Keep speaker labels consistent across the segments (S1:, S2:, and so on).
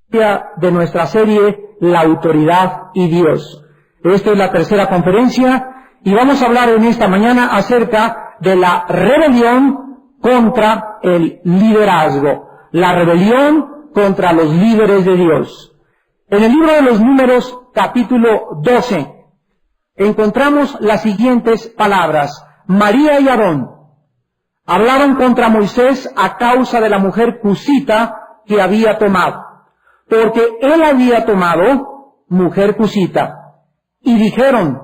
S1: De nuestra serie La Autoridad y Dios. Esta es la tercera conferencia y vamos a hablar en esta mañana acerca de la rebelión contra el liderazgo, la rebelión contra los líderes de Dios. En el libro de los Números, capítulo 12, encontramos las siguientes palabras. María y Aarón hablaron contra Moisés a causa de la mujer cusita que había tomado, porque él había tomado mujer cusita. Y dijeron,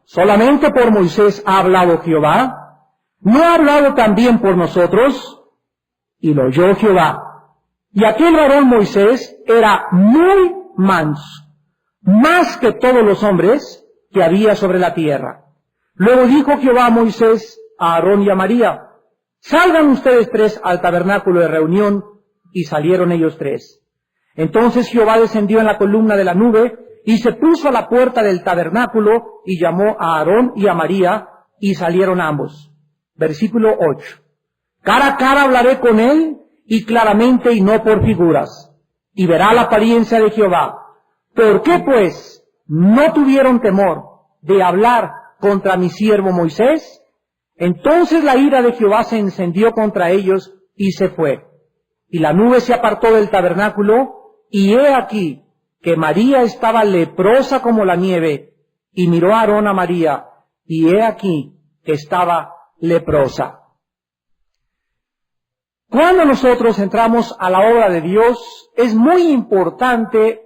S1: ¿solamente por Moisés ha hablado Jehová? ¿No ha hablado también por nosotros? Y lo oyó Jehová. Y aquel varón Moisés era muy manso, más que todos los hombres que había sobre la tierra. Luego dijo Jehová a Moisés, a Aarón y a María, salgan ustedes tres al tabernáculo de reunión, y salieron ellos tres. Entonces Jehová descendió en la columna de la nube y se puso a la puerta del tabernáculo y llamó a Aarón y a María y salieron ambos. Versículo 8. Cara a cara hablaré con él y claramente y no por figuras, y verá la apariencia de Jehová. ¿Por qué pues no tuvieron temor de hablar contra mi siervo Moisés? Entonces la ira de Jehová se encendió contra ellos y se fue. Y la nube se apartó del tabernáculo, y he aquí que María estaba leprosa como la nieve, y miró a Aarón a María, y he aquí que estaba leprosa. Cuando nosotros entramos a la obra de Dios, es muy importante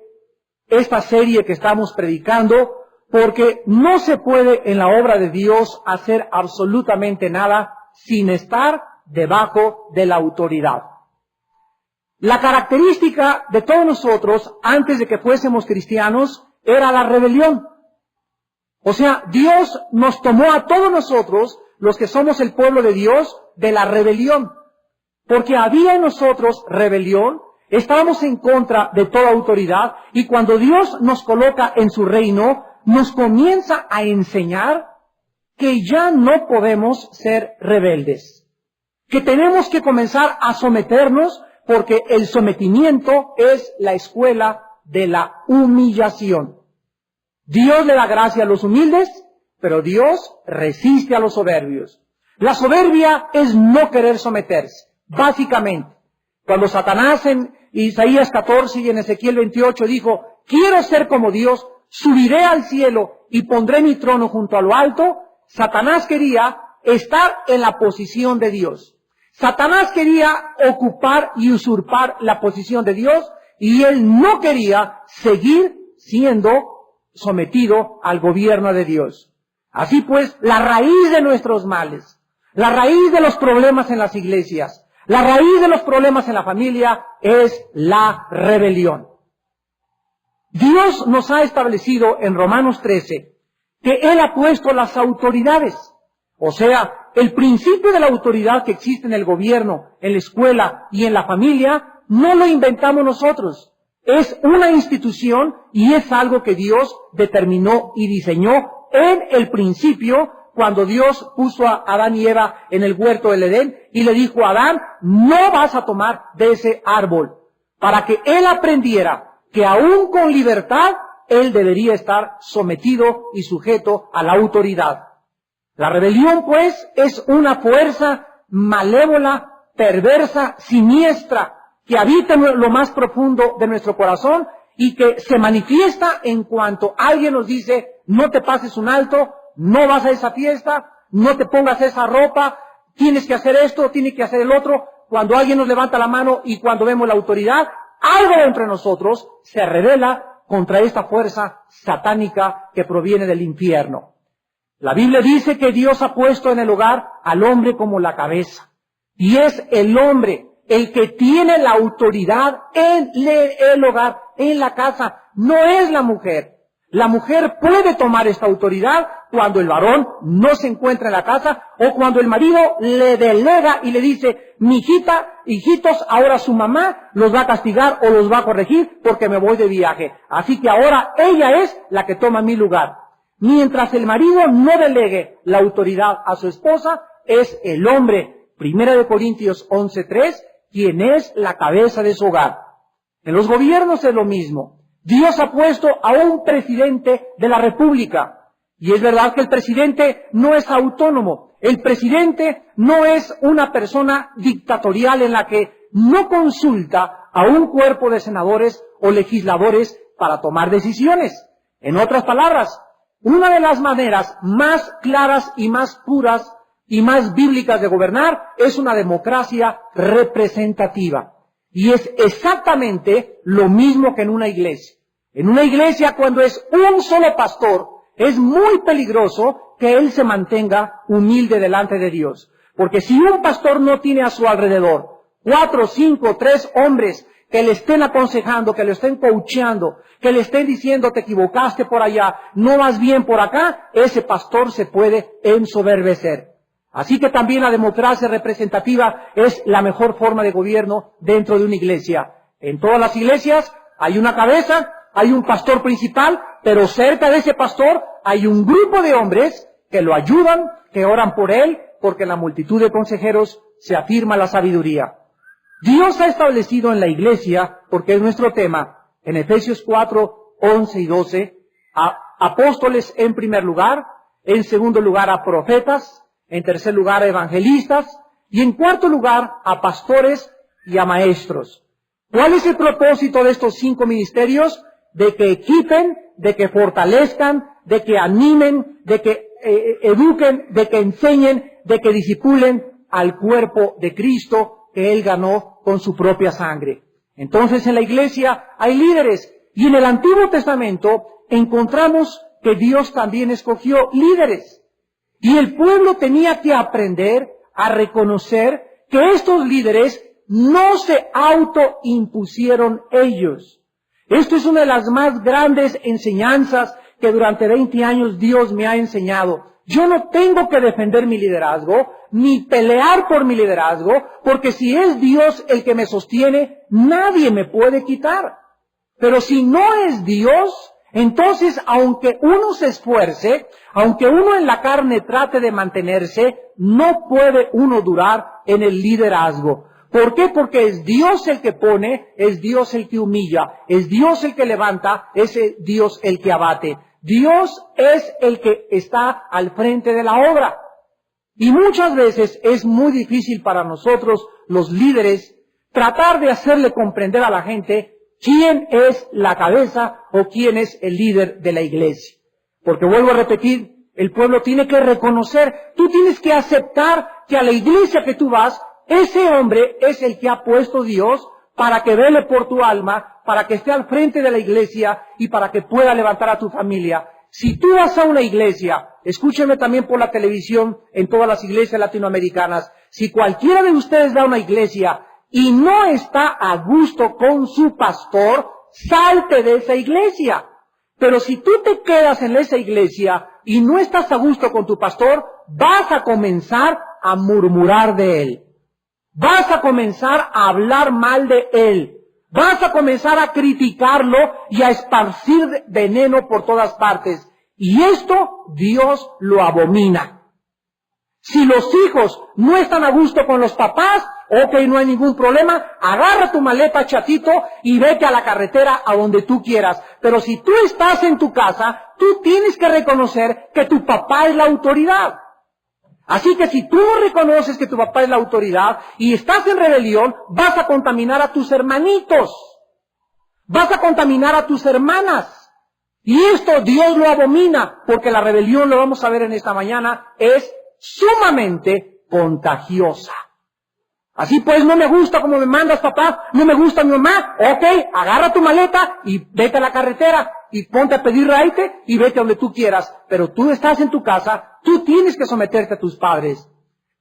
S1: esta serie que estamos predicando, porque no se puede en la obra de Dios hacer absolutamente nada sin estar debajo de la autoridad. La característica de todos nosotros, antes de que fuésemos cristianos, era la rebelión. O sea, Dios nos tomó a todos nosotros, los que somos el pueblo de Dios, de la rebelión. Porque había en nosotros rebelión, estábamos en contra de toda autoridad, y cuando Dios nos coloca en su reino, nos comienza a enseñar que ya no podemos ser rebeldes. Que tenemos que comenzar a someternos, porque el sometimiento es la escuela de la humillación. Dios le da gracia a los humildes, pero Dios resiste a los soberbios. La soberbia es no querer someterse, básicamente. Cuando Satanás en Isaías 14 y en Ezequiel 28 dijo, quiero ser como Dios, subiré al cielo y pondré mi trono junto a lo alto, Satanás quería estar en la posición de Dios. Satanás quería ocupar y usurpar la posición de Dios, y él no quería seguir siendo sometido al gobierno de Dios. Así pues, la raíz de nuestros males, la raíz de los problemas en las iglesias, la raíz de los problemas en la familia es la rebelión. Dios nos ha establecido en Romanos 13 que Él ha puesto las autoridades, o sea, el principio de la autoridad que existe en el gobierno, en la escuela y en la familia, no lo inventamos nosotros. Es una institución y es algo que Dios determinó y diseñó en el principio, cuando Dios puso a Adán y Eva en el huerto del Edén y le dijo a Adán, no vas a tomar de ese árbol, para que él aprendiera que aún con libertad, él debería estar sometido y sujeto a la autoridad. La rebelión, pues, es una fuerza malévola, perversa, siniestra, que habita en lo más profundo de nuestro corazón y que se manifiesta en cuanto alguien nos dice, no te pases un alto, no vas a esa fiesta, no te pongas esa ropa, tienes que hacer esto, tienes que hacer el otro. Cuando alguien nos levanta la mano y cuando vemos la autoridad, algo dentro de nosotros se revela contra esta fuerza satánica que proviene del infierno. La Biblia dice que Dios ha puesto en el hogar al hombre como la cabeza. Y es el hombre el que tiene la autoridad en el hogar, en la casa. No es la mujer. La mujer puede tomar esta autoridad cuando el varón no se encuentra en la casa o cuando el marido le delega y le dice, mi hijita, hijitos, ahora su mamá los va a castigar o los va a corregir porque me voy de viaje. Así que ahora ella es la que toma mi lugar. Mientras el marido no delegue la autoridad a su esposa, es el hombre, 1 Corintios 11:3, quien es la cabeza de su hogar. En los gobiernos es lo mismo. Dios ha puesto a un presidente de la República. Y es verdad que el presidente no es autónomo. El presidente no es una persona dictatorial en la que no consulta a un cuerpo de senadores o legisladores para tomar decisiones. En otras palabras, una de las maneras más claras y más puras y más bíblicas de gobernar es una democracia representativa. Y es exactamente lo mismo que en una iglesia. En una iglesia, cuando es un solo pastor, es muy peligroso que él se mantenga humilde delante de Dios. Porque si un pastor no tiene a su alrededor 4, 5, 3 hombres que le estén aconsejando, que le estén coacheando, que le estén diciendo te equivocaste por allá, no vas bien por acá, ese pastor se puede ensoberbecer. Así que también la democracia representativa es la mejor forma de gobierno dentro de una iglesia. En todas las iglesias hay una cabeza, hay un pastor principal, pero cerca de ese pastor hay un grupo de hombres que lo ayudan, que oran por él, porque en la multitud de consejeros se afirma la sabiduría. Dios ha establecido en la iglesia, porque es nuestro tema, en Efesios 4, 11 y 12, a apóstoles en primer lugar, en segundo lugar a profetas, en tercer lugar a evangelistas, y en cuarto lugar a pastores y a maestros. ¿Cuál es el propósito de estos 5 ministerios? De que equipen, de que fortalezcan, de que animen, de que eduquen, de que enseñen, de que disipulen al cuerpo de Cristo que Él ganó con su propia sangre. Entonces en la iglesia hay líderes, y en el Antiguo Testamento encontramos que Dios también escogió líderes. Y el pueblo tenía que aprender a reconocer que estos líderes no se autoimpusieron ellos. Esto es una de las más grandes enseñanzas que durante 20 años Dios me ha enseñado. Yo no tengo que defender mi liderazgo, ni pelear por mi liderazgo, porque si es Dios el que me sostiene, nadie me puede quitar. Pero si no es Dios, entonces aunque uno se esfuerce, aunque uno en la carne trate de mantenerse, no puede uno durar en el liderazgo. ¿Por qué? Porque es Dios el que pone, es Dios el que humilla, es Dios el que levanta, es Dios el que abate. Dios es el que está al frente de la obra. Y muchas veces es muy difícil para nosotros, los líderes, tratar de hacerle comprender a la gente quién es la cabeza o quién es el líder de la iglesia. Porque vuelvo a repetir, el pueblo tiene que reconocer, tú tienes que aceptar que a la iglesia que tú vas, ese hombre es el que ha puesto Dios para que vele por tu alma, para que esté al frente de la iglesia y para que pueda levantar a tu familia. Si tú vas a una iglesia, escúcheme también por la televisión en todas las iglesias latinoamericanas, si cualquiera de ustedes va a una iglesia y no está a gusto con su pastor, salte de esa iglesia. Pero si tú te quedas en esa iglesia y no estás a gusto con tu pastor, vas a comenzar a murmurar de él. Vas a comenzar a hablar mal de él. Vas a comenzar a criticarlo y a esparcir veneno por todas partes. Y esto Dios lo abomina. Si los hijos no están a gusto con los papás, ok, no hay ningún problema, agarra tu maleta, chatito, y vete a la carretera a donde tú quieras. Pero si tú estás en tu casa, tú tienes que reconocer que tu papá es la autoridad. Así que si tú no reconoces que tu papá es la autoridad y estás en rebelión, vas a contaminar a tus hermanitos. Vas a contaminar a tus hermanas. Y esto Dios lo abomina, porque la rebelión, lo vamos a ver en esta mañana, es sumamente contagiosa. Así pues, no me gusta como me mandas, papá, no me gusta mi mamá, ok, agarra tu maleta y vete a la carretera y ponte a pedir raite y vete a donde tú quieras. Pero tú estás en tu casa, tú tienes que someterte a tus padres.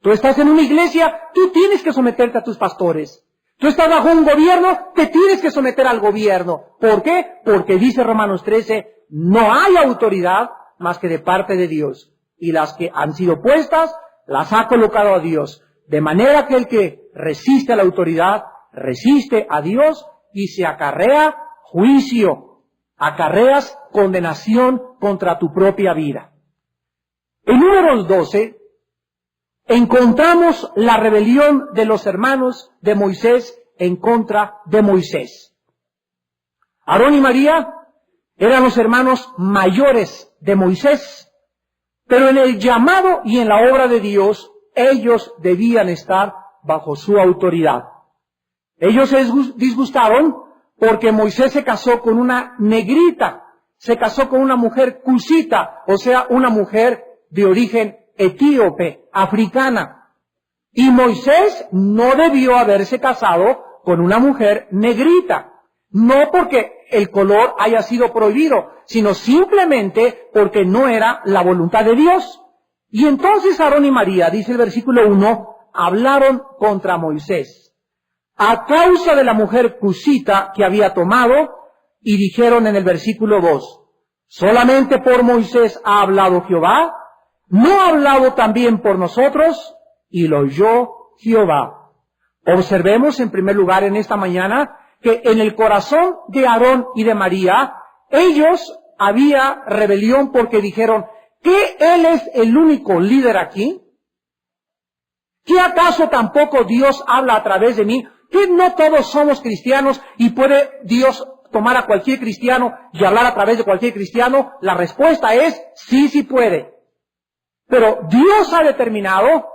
S1: Tú estás en una iglesia, tú tienes que someterte a tus pastores. Tú estás bajo un gobierno, te tienes que someter al gobierno. ¿Por qué? Porque dice Romanos 13, no hay autoridad más que de parte de Dios. Y las que han sido puestas, las ha colocado a Dios. De manera que el que resiste a la autoridad, resiste a Dios y se acarrea juicio. Acarreas condenación contra tu propia vida. En Números 12 encontramos la rebelión de los hermanos de Moisés en contra de Moisés. Aarón y María eran los hermanos mayores de Moisés, pero en el llamado y en la obra de Dios, ellos debían estar bajo su autoridad. Ellos se disgustaron porque Moisés se casó con una negrita, se casó con una mujer cusita, o sea, una mujer de origen etíope, africana. Y Moisés no debió haberse casado con una mujer negrita, no porque el color haya sido prohibido, sino simplemente porque no era la voluntad de Dios. Y entonces Aarón y María, dice el versículo 1, hablaron contra Moisés a causa de la mujer cusita que había tomado, y dijeron en el versículo 2, ¿solamente por Moisés ha hablado Jehová? ¿No ha hablado también por nosotros? Y lo oyó Jehová. Observemos en primer lugar en esta mañana que en el corazón de Aarón y de María, ellos había rebelión porque dijeron, ¿que él es el único líder aquí? ¿Que acaso tampoco Dios habla a través de mí? ¿Que no todos somos cristianos y puede Dios tomar a cualquier cristiano y hablar a través de cualquier cristiano? La respuesta es sí, sí puede. Pero Dios ha determinado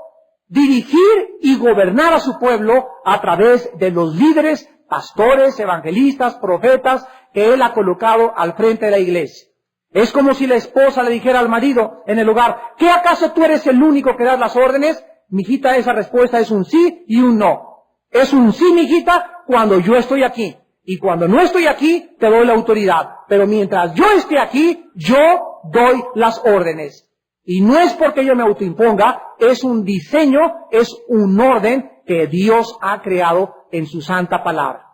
S1: dirigir y gobernar a su pueblo a través de los líderes, pastores, evangelistas, profetas que Él ha colocado al frente de la iglesia. Es como si la esposa le dijera al marido en el hogar, ¿qué acaso tú eres el único que das las órdenes? Mijita, esa respuesta es un sí y un no. Es un sí, mijita, cuando yo estoy aquí. Y cuando no estoy aquí, te doy la autoridad. Pero mientras yo esté aquí, yo doy las órdenes. Y no es porque yo me autoimponga, es un diseño, es un orden que Dios ha creado en su santa palabra.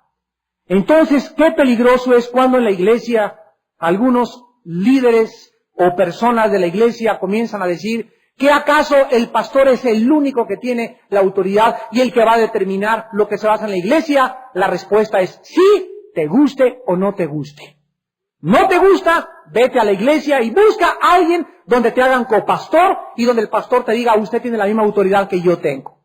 S1: Entonces, qué peligroso es cuando en la iglesia algunos líderes o personas de la iglesia comienzan a decir, ¿que acaso el pastor es el único que tiene la autoridad y el que va a determinar lo que se va a hacer en la iglesia? La respuesta es sí, te guste o no te guste. ¿No te gusta? Vete a la iglesia y busca a alguien donde te hagan copastor y donde el pastor te diga, usted tiene la misma autoridad que yo tengo.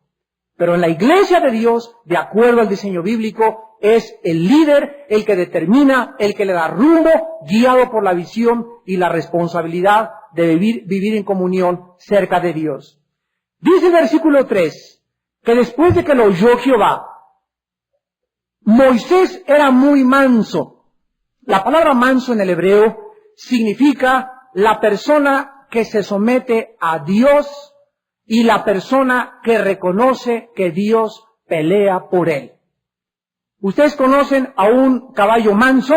S1: Pero en la iglesia de Dios, de acuerdo al diseño bíblico, es el líder el que determina, el que le da rumbo, guiado por la visión y la responsabilidad de vivir en comunión cerca de Dios. Dice el versículo 3, que después de que lo oyó Jehová, Moisés era muy manso. La palabra manso en el hebreo significa la persona que se somete a Dios y la persona que reconoce que Dios pelea por él. ¿Ustedes conocen a un caballo manso?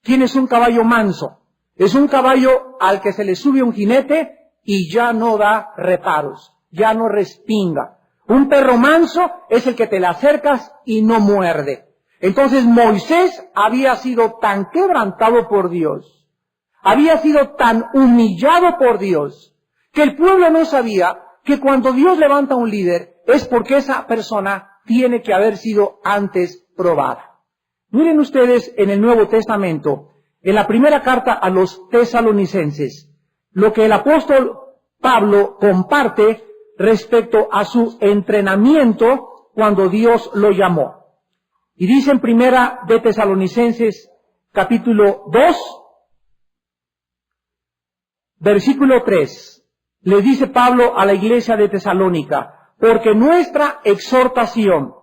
S1: ¿Quién es un caballo manso? Es un caballo al que se le sube un jinete y ya no da reparos, ya no respinga. Un perro manso es el que te le acercas y no muerde. Entonces Moisés había sido tan quebrantado por Dios, había sido tan humillado por Dios, que el pueblo no sabía que cuando Dios levanta un líder es porque esa persona tiene que haber sido antes probada. Miren ustedes en el Nuevo Testamento, en la primera carta a los tesalonicenses, lo que el apóstol Pablo comparte respecto a su entrenamiento cuando Dios lo llamó. Y dice en primera de Tesalonicenses, capítulo 2, versículo 3, le dice Pablo a la iglesia de Tesalónica, porque nuestra exhortación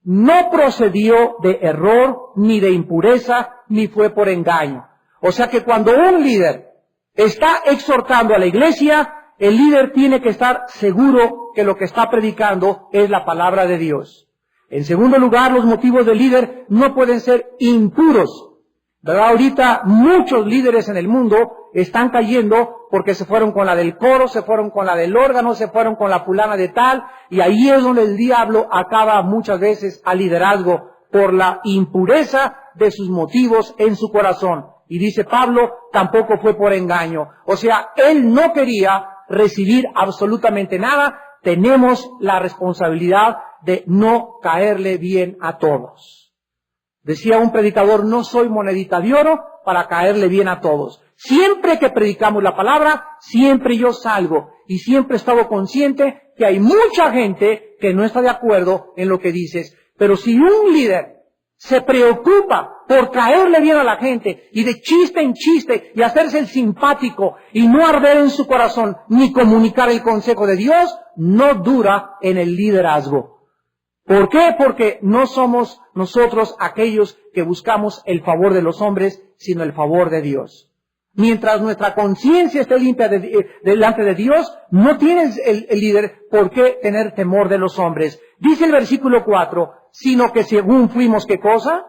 S1: no procedió de error, ni de impureza, ni fue por engaño. O sea que cuando un líder está exhortando a la iglesia, el líder tiene que estar seguro que lo que está predicando es la palabra de Dios. En segundo lugar, los motivos del líder no pueden ser impuros. ¿Verdad? Ahorita muchos líderes en el mundo están cayendo porque se fueron con la del coro, se fueron con la del órgano, se fueron con la fulana de tal, y ahí es donde el diablo acaba muchas veces al liderazgo por la impureza de sus motivos en su corazón. Y dice Pablo, tampoco fue por engaño. O sea, él no quería recibir absolutamente nada. Tenemos la responsabilidad de no caerle bien a todos. Decía un predicador, no soy monedita de oro para caerle bien a todos. Siempre que predicamos la palabra, siempre yo salgo y siempre he estado consciente que hay mucha gente que no está de acuerdo en lo que dices. Pero si un líder se preocupa por caerle bien a la gente y de chiste en chiste y hacerse el simpático y no arder en su corazón ni comunicar el consejo de Dios, no dura en el liderazgo. ¿Por qué? Porque no somos nosotros aquellos que buscamos el favor de los hombres, sino el favor de Dios. Mientras nuestra conciencia esté limpia delante de Dios, no tienes el líder por qué tener temor de los hombres. Dice el versículo 4, sino que según fuimos, ¿qué cosa?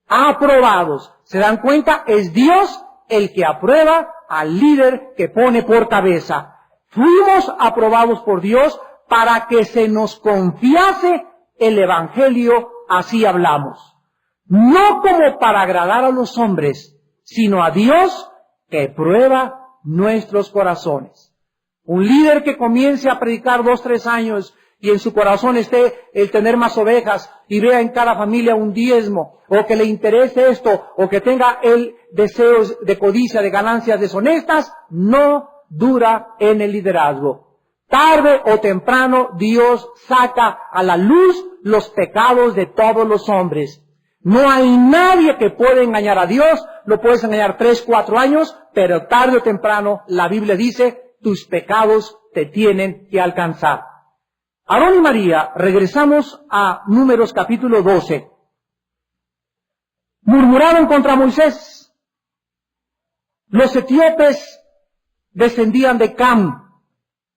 S1: Aprobados. ¿Se dan cuenta? Es Dios el que aprueba al líder que pone por cabeza. Fuimos aprobados por Dios para que se nos confiase el Evangelio, así hablamos. No como para agradar a los hombres, sino a Dios que prueba nuestros corazones. Un líder que comience a predicar 2, 3 años y en su corazón esté el tener más ovejas y vea en cada familia un diezmo, o que le interese esto, o que tenga el deseos de codicia, de ganancias deshonestas, no dura en el liderazgo. Tarde o temprano Dios saca a la luz los pecados de todos los hombres. No hay nadie que pueda engañar a Dios, lo puedes engañar 3, 4 años, pero tarde o temprano la Biblia dice, tus pecados te tienen que alcanzar. Aarón y María, regresamos a Números capítulo 12. Murmuraron contra Moisés. Los etíopes descendían de Cam,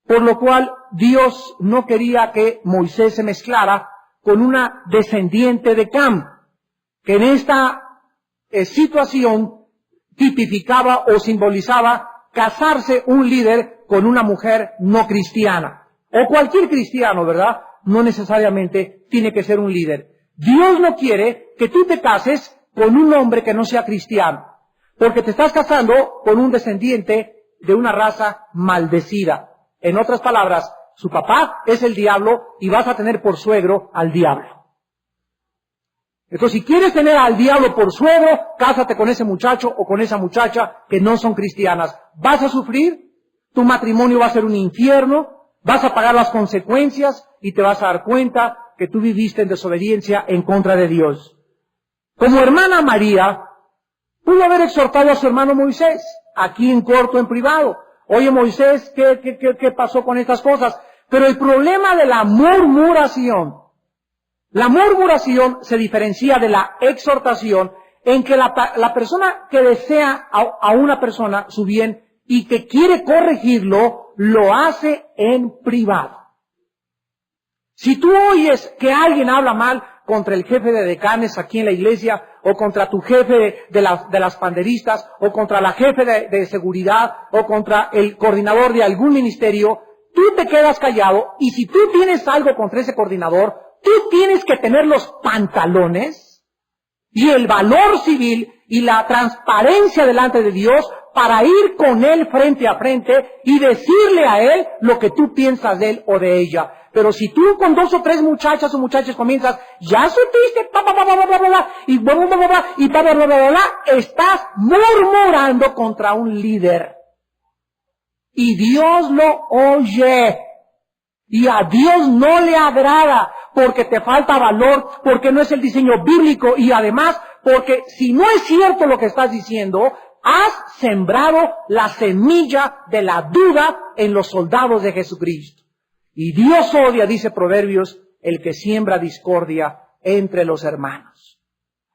S1: por lo cual Dios no quería que Moisés se mezclara con una descendiente de Cam, que en esta situación tipificaba o simbolizaba casarse un líder con una mujer no cristiana. O cualquier cristiano, ¿verdad? No necesariamente tiene que ser un líder. Dios no quiere que tú te cases con un hombre que no sea cristiano, porque te estás casando con un descendiente de una raza maldecida. En otras palabras, su papá es el diablo y vas a tener por suegro al diablo. Entonces, si quieres tener al diablo por suegro, cásate con ese muchacho o con esa muchacha que no son cristianas. ¿Vas a sufrir? Tu matrimonio va a ser un infierno. Vas a pagar las consecuencias y te vas a dar cuenta que tú viviste en desobediencia en contra de Dios. Como hermana María, pudo haber exhortado a su hermano Moisés, aquí en corto, en privado. Oye Moisés, ¿qué pasó con estas cosas? Pero el problema de la murmuración se diferencia de la exhortación en que la persona que desea a una persona su bien y que quiere corregirlo, lo hace en privado. Si tú oyes que alguien habla mal contra el jefe de decanes aquí en la iglesia, o contra tu jefe de las panderistas, o contra la jefe de seguridad, o contra el coordinador de algún ministerio, tú te quedas callado, y si tú tienes algo contra ese coordinador, tú tienes que tener los pantalones y el valor civil y la transparencia delante de Dios para ir con él frente a frente y decirle a él lo que tú piensas de él o de ella. Pero si tú con 2 o 3 muchachas o muchachos comienzas, ya supiste, estás murmurando contra un líder. Y Dios lo oye. Y a Dios no le agrada porque te falta valor, porque no es el diseño bíblico y además porque si no es cierto lo que estás diciendo, has sembrado la semilla de la duda en los soldados de Jesucristo. Y Dios odia, dice Proverbios, el que siembra discordia entre los hermanos.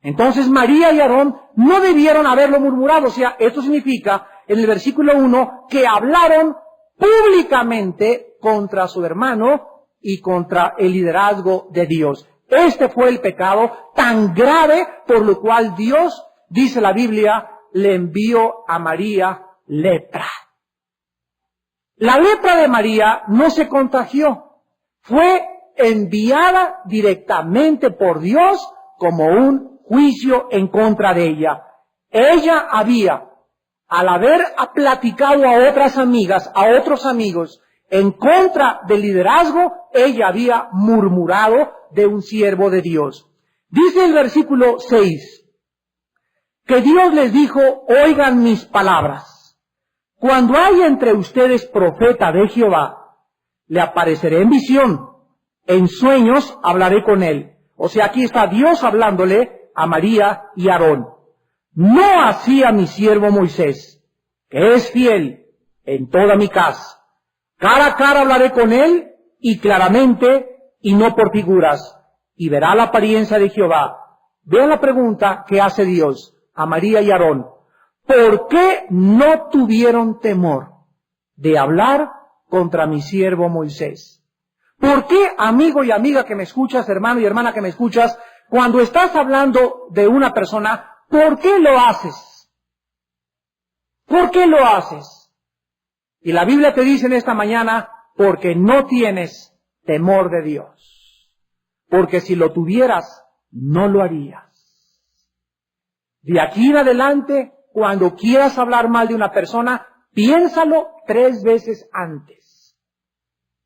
S1: Entonces María y Aarón no debieron haberlo murmurado. O sea, esto significa, en el versículo 1, que hablaron públicamente contra su hermano y contra el liderazgo de Dios. Este fue el pecado tan grave por lo cual Dios, dice la Biblia, le envió a María lepra. La lepra de María no se contagió, fue enviada directamente por Dios como un juicio en contra de ella. Ella había, al haber platicado a otras amigas, a otros amigos, en contra del liderazgo, ella había murmurado de un siervo de Dios. Dice el versículo 6, que Dios les dijo, oigan mis palabras. Cuando haya entre ustedes profeta de Jehová, le apareceré en visión, en sueños hablaré con él. O sea, aquí está Dios hablándole a María y Aarón. No así a mi siervo Moisés, que es fiel en toda mi casa. Cara a cara hablaré con él y claramente y no por figuras, y verá la apariencia de Jehová. Vean la pregunta que hace Dios a María y Aarón. ¿Por qué no tuvieron temor de hablar contra mi siervo Moisés? ¿Por qué, amigo y amiga que me escuchas, hermano y hermana que me escuchas, cuando estás hablando de una persona, ¿por qué lo haces? ¿Por qué lo haces? Y la Biblia te dice en esta mañana, porque no tienes temor de Dios. Porque si lo tuvieras, no lo harías. De aquí en adelante, cuando quieras hablar mal de una persona, piénsalo 3 veces antes.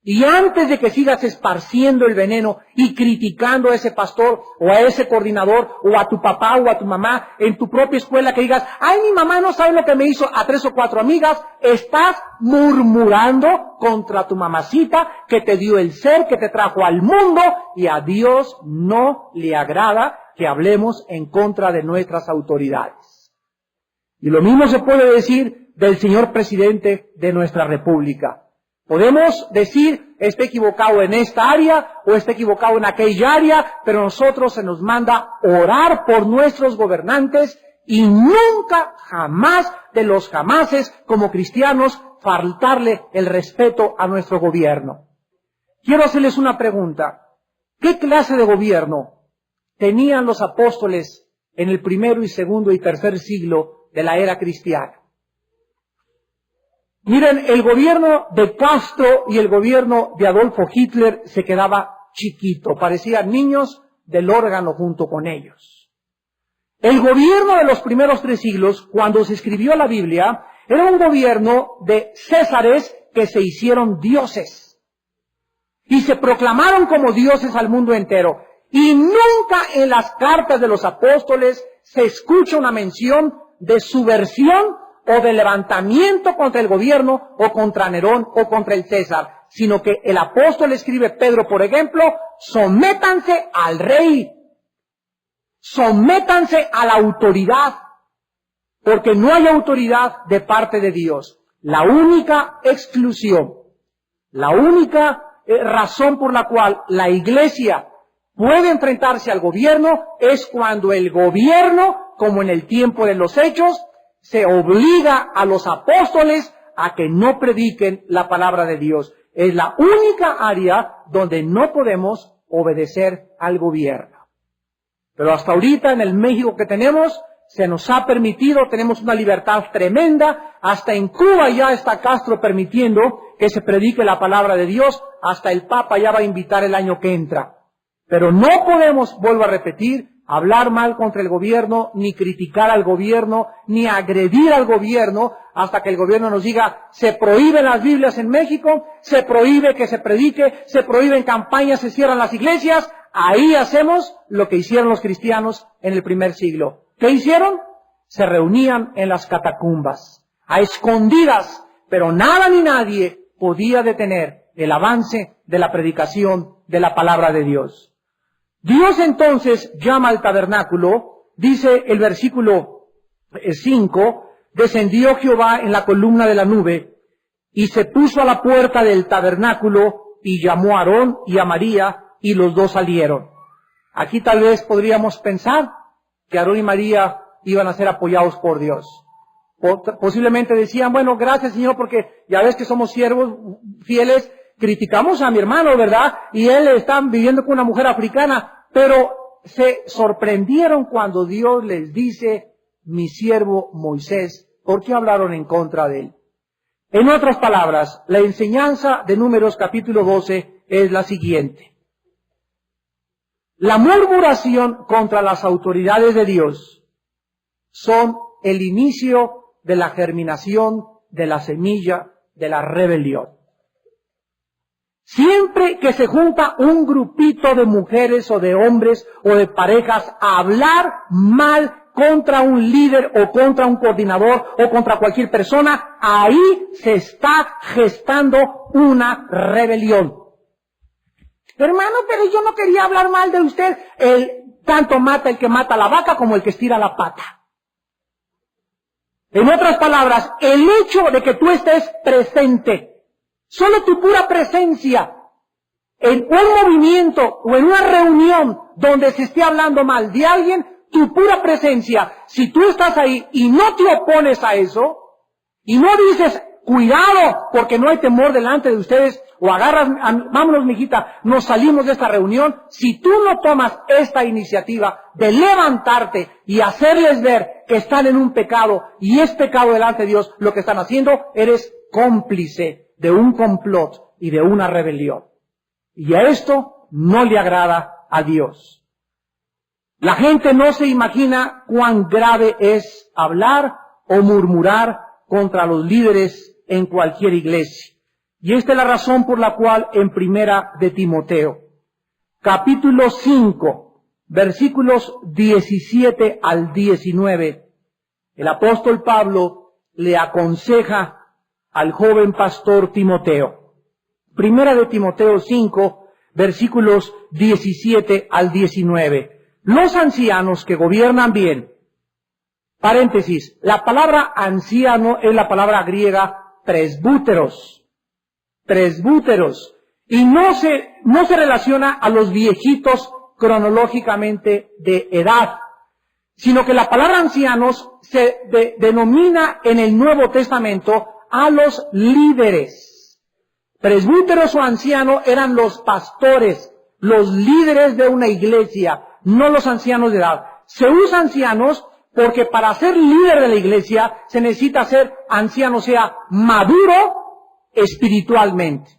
S1: Y antes de que sigas esparciendo el veneno y criticando a ese pastor o a ese coordinador o a tu papá o a tu mamá en tu propia escuela, que digas, ay, mi mamá no sabe lo que me hizo a 3 o 4 amigas, estás murmurando contra tu mamacita que te dio el ser, que te trajo al mundo, y a Dios no le agrada que hablemos en contra de nuestras autoridades. Y lo mismo se puede decir del señor presidente de nuestra república. Podemos decir, está equivocado en esta área o está equivocado en aquella área, pero a nosotros se nos manda orar por nuestros gobernantes y nunca, jamás de los jamases, como cristianos, faltarle el respeto a nuestro gobierno. Quiero hacerles una pregunta. ¿Qué clase de gobierno tenían los apóstoles en el primero y segundo y tercer siglo de la era cristiana? Miren, el gobierno de Castro y el gobierno de Adolfo Hitler se quedaba chiquito, parecían niños del órgano junto con ellos. El gobierno de los primeros 3 siglos, cuando se escribió la Biblia, era un gobierno de césares que se hicieron dioses y se proclamaron como dioses al mundo entero. Y nunca en las cartas de los apóstoles se escucha una mención de subversión o de levantamiento contra el gobierno, o contra Nerón, o contra el César, sino que el apóstol escribe, Pedro, por ejemplo, sométanse al rey, sométanse a la autoridad, porque no hay autoridad de parte de Dios. La única exclusión, la única razón por la cual la iglesia puede enfrentarse al gobierno es cuando el gobierno, como en el tiempo de los Hechos, se obliga a los apóstoles a que no prediquen la palabra de Dios. Es la única área donde no podemos obedecer al gobierno. Pero hasta ahorita en el México que tenemos, se nos ha permitido, tenemos una libertad tremenda. Hasta en Cuba ya está Castro permitiendo que se predique la palabra de Dios. Hasta el Papa ya va a invitar el año que entra. Pero no podemos, vuelvo a repetir, hablar mal contra el gobierno, ni criticar al gobierno, ni agredir al gobierno, hasta que el gobierno nos diga, se prohíben las Biblias en México, se prohíbe que se predique, se prohíben campañas, se cierran las iglesias. Ahí hacemos lo que hicieron los cristianos en el primer siglo. ¿Qué hicieron? Se reunían en las catacumbas, a escondidas, pero nada ni nadie podía detener el avance de la predicación de la palabra de Dios. Dios entonces llama al tabernáculo, dice el versículo 5, descendió Jehová en la columna de la nube y se puso a la puerta del tabernáculo y llamó a Aarón y a María y los 2 salieron. Aquí tal vez podríamos pensar que Aarón y María iban a ser apoyados por Dios. Posiblemente decían, bueno, gracias Señor porque ya ves que somos siervos fieles, criticamos a mi hermano, ¿verdad? Y él está viviendo con una mujer africana. Pero se sorprendieron cuando Dios les dice, mi siervo Moisés, ¿por qué hablaron en contra de él? En otras palabras, la enseñanza de Números capítulo 12 es la siguiente. La murmuración contra las autoridades de Dios son el inicio de la germinación de la semilla de la rebelión. Siempre que se junta un grupito de mujeres o de hombres o de parejas a hablar mal contra un líder o contra un coordinador o contra cualquier persona, ahí se está gestando una rebelión. Hermano, pero yo no quería hablar mal de usted. Tanto mata el que mata la vaca como el que estira la pata. En otras palabras, el hecho de que tú estés presente, solo tu pura presencia, en un movimiento o en una reunión donde se esté hablando mal de alguien, tu pura presencia, si tú estás ahí y no te opones a eso, y no dices, cuidado, porque no hay temor delante de ustedes, o agarras, vámonos mijita, nos salimos de esta reunión, si tú no tomas esta iniciativa de levantarte y hacerles ver que están en un pecado, y es pecado delante de Dios lo que están haciendo, eres cómplice de un complot y de una rebelión. Y a esto no le agrada a Dios. La gente no se imagina cuán grave es hablar o murmurar contra los líderes en cualquier iglesia. Y esta es la razón por la cual en Primera de Timoteo, capítulo 5, versículos 17 al 19, el apóstol Pablo le aconseja al joven pastor Timoteo. Primera de Timoteo 5, versículos 17 al 19. Los ancianos que gobiernan bien, paréntesis, la palabra anciano es la palabra griega presbúteros, y no se relaciona a los viejitos cronológicamente de edad, sino que la palabra ancianos se denomina en el Nuevo Testamento a los líderes. Presbúteros o ancianos eran los pastores, los líderes de una iglesia, no los ancianos de edad. Se usa ancianos porque para ser líder de la iglesia se necesita ser anciano, o sea, maduro espiritualmente.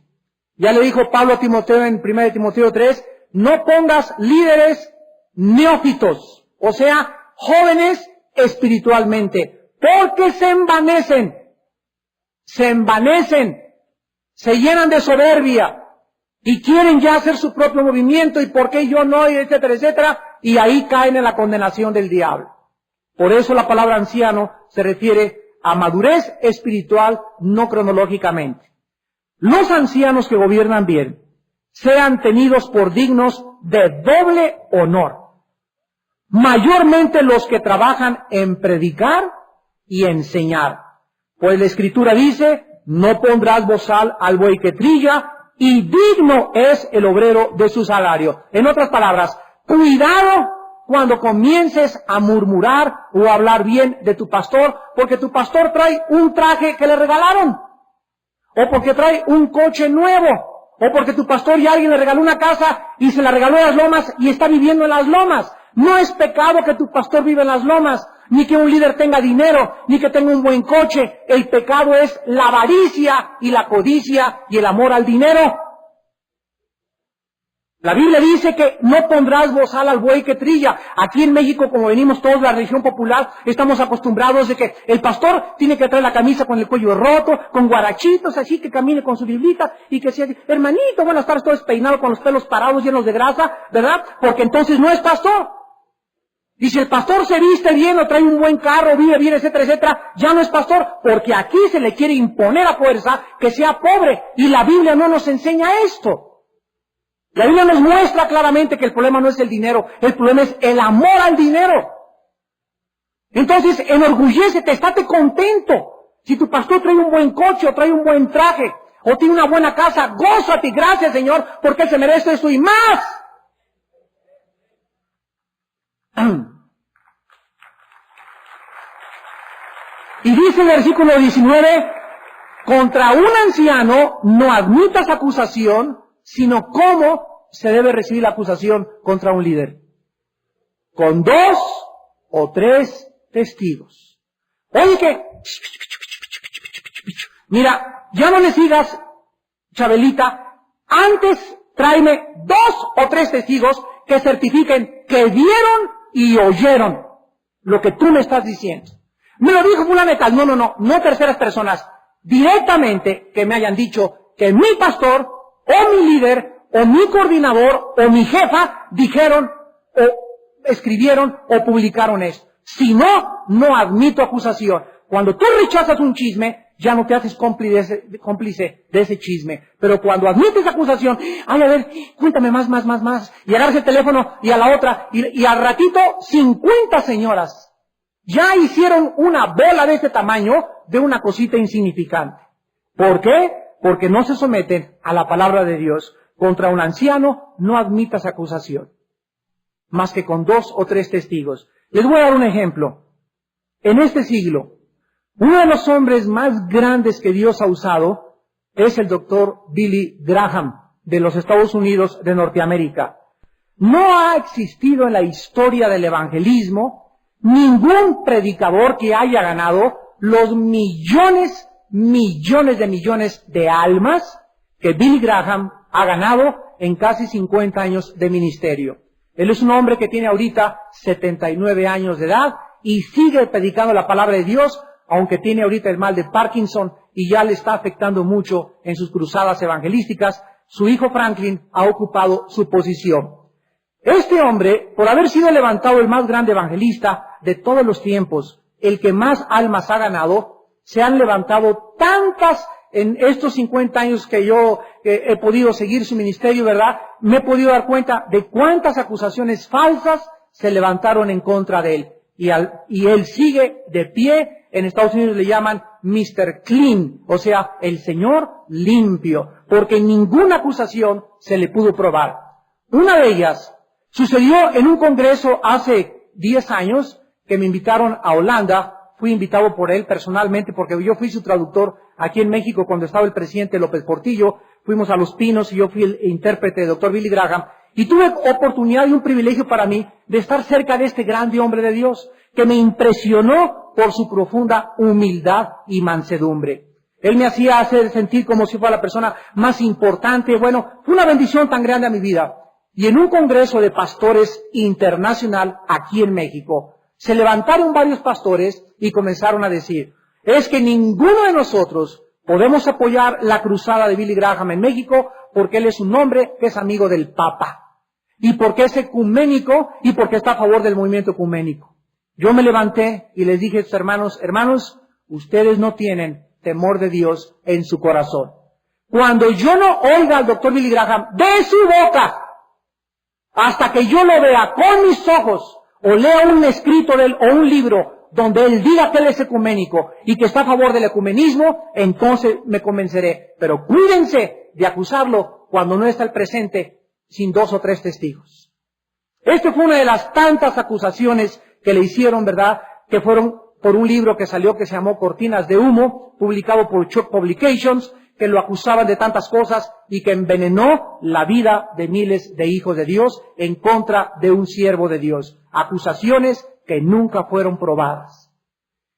S1: Ya le dijo Pablo a Timoteo en 1 Timoteo 3, no pongas líderes neófitos, o sea, jóvenes espiritualmente, porque se envanecen, se llenan de soberbia y quieren ya hacer su propio movimiento y por qué yo no, y etcétera, etcétera, y ahí caen en la condenación del diablo. Por eso la palabra anciano se refiere a madurez espiritual, no cronológicamente. Los ancianos que gobiernan bien sean tenidos por dignos de doble honor, mayormente los que trabajan en predicar y enseñar. Pues la Escritura dice, no pondrás bozal al buey que trilla, y digno es el obrero de su salario. En otras palabras, cuidado cuando comiences a murmurar o a hablar bien de tu pastor, porque tu pastor trae un traje que le regalaron, o porque trae un coche nuevo, o porque tu pastor y alguien le regaló una casa y se la regaló en las lomas y está viviendo en las lomas. No es pecado que tu pastor viva en las lomas, ni que un líder tenga dinero, ni que tenga un buen coche. El pecado es la avaricia y la codicia y el amor al dinero. La Biblia dice que no pondrás bozal al buey que trilla. Aquí en México, como venimos todos de la religión popular, estamos acostumbrados de que el pastor tiene que traer la camisa con el cuello roto, con guarachitos, así que camine con su biblita y que sea, hermanito, buenas tardes, todo despeinado con los pelos parados llenos de grasa, ¿verdad? Porque entonces no es pastor. Y si el pastor se viste bien o trae un buen carro, vive bien, etcétera, etcétera, ya no es pastor, porque aquí se le quiere imponer a fuerza que sea pobre, y la Biblia no nos enseña esto. La Biblia nos muestra claramente que el problema no es el dinero, el problema es el amor al dinero. Entonces, enorgullécete, estate contento. Si tu pastor trae un buen coche, o trae un buen traje, o tiene una buena casa, gózate, gracias Señor, porque Él se merece eso y más. Y dice el versículo 19, contra un anciano no admitas acusación, sino cómo se debe recibir la acusación contra un líder. Con 2 o 3 testigos. Oye que, mira, ya no le sigas, Chabelita, antes tráeme 2 o 3 testigos que certifiquen que vieron y oyeron lo que tú me estás diciendo. Me lo dijo fulano tal, no terceras personas, directamente que me hayan dicho que mi pastor, o mi líder, o mi coordinador, o mi jefa, dijeron, o escribieron, o publicaron esto. Si no, no admito acusación. Cuando tú rechazas un chisme, ya no te haces cómplice de ese chisme. Pero cuando admites acusación, ay, a ver, cuéntame más, y agarras el teléfono y a la otra, y al ratito 50 señoras ya hicieron una bola de este tamaño de una cosita insignificante. ¿Por qué? Porque no se someten a la palabra de Dios. Contra un anciano no admitas acusación, más que con 2 o 3 testigos. Les voy a dar un ejemplo. En este siglo, uno de los hombres más grandes que Dios ha usado es el doctor Billy Graham, de los Estados Unidos de Norteamérica. No ha existido en la historia del evangelismo ningún predicador que haya ganado los millones de almas que Billy Graham ha ganado en casi 50 años de ministerio. Él es un hombre que tiene ahorita 79 años de edad y sigue predicando la palabra de Dios, aunque tiene ahorita el mal de Parkinson y ya le está afectando mucho en sus cruzadas evangelísticas. Su hijo Franklin ha ocupado su posición. Este hombre, por haber sido levantado el más grande evangelista de todos los tiempos, el que más almas ha ganado, se han levantado tantas en estos 50 años que yo he podido seguir su ministerio, ¿verdad? Me he podido dar cuenta de cuántas acusaciones falsas se levantaron en contra de él. Y él sigue de pie. En Estados Unidos le llaman Mr. Clean, o sea, el Señor limpio, porque ninguna acusación se le pudo probar. Una de ellas sucedió en un congreso hace 10 años que me invitaron a Holanda. Fui invitado por él personalmente porque yo fui su traductor aquí en México cuando estaba el presidente López Portillo. Fuimos a Los Pinos y yo fui el intérprete del doctor Billy Graham. Y tuve oportunidad y un privilegio para mí de estar cerca de este grande hombre de Dios que me impresionó por su profunda humildad y mansedumbre. Él me hacía hacer sentir como si fuera la persona más importante. Bueno, fue una bendición tan grande a mi vida. Y en un congreso de pastores internacional aquí en México, se levantaron varios pastores y comenzaron a decir, es que ninguno de nosotros podemos apoyar la cruzada de Billy Graham en México porque él es un hombre que es amigo del Papa. Y porque es ecuménico y porque está a favor del movimiento ecuménico. Yo me levanté y les dije a estos hermanos, ustedes no tienen temor de Dios en su corazón. Cuando yo no oiga al doctor Billy Graham de su boca, hasta que yo lo vea con mis ojos, o lea un escrito de él o un libro donde él diga que él es ecuménico y que está a favor del ecumenismo, entonces me convenceré. Pero cuídense de acusarlo cuando no está el presente sin 2 o 3 testigos. Esto fue una de las tantas acusaciones que le hicieron, ¿verdad? Que fueron por un libro que salió que se llamó Cortinas de Humo, publicado por Chuck Publications, que lo acusaban de tantas cosas y que envenenó la vida de miles de hijos de Dios en contra de un siervo de Dios. Acusaciones que nunca fueron probadas.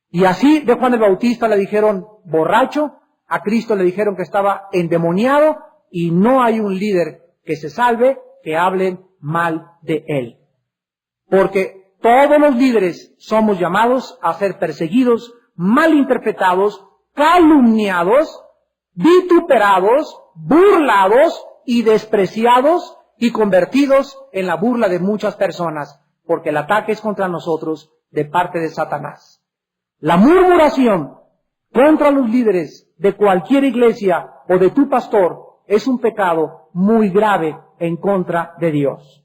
S1: Y así de Juan el Bautista le dijeron borracho, a Cristo le dijeron que estaba endemoniado y no hay un líder que se salve que hablen mal de él. Porque todos los líderes somos llamados a ser perseguidos, malinterpretados, calumniados, vituperados, burlados y despreciados y convertidos en la burla de muchas personas, porque el ataque es contra nosotros de parte de Satanás. La murmuración contra los líderes de cualquier iglesia o de tu pastor es un pecado muy grave en contra de Dios.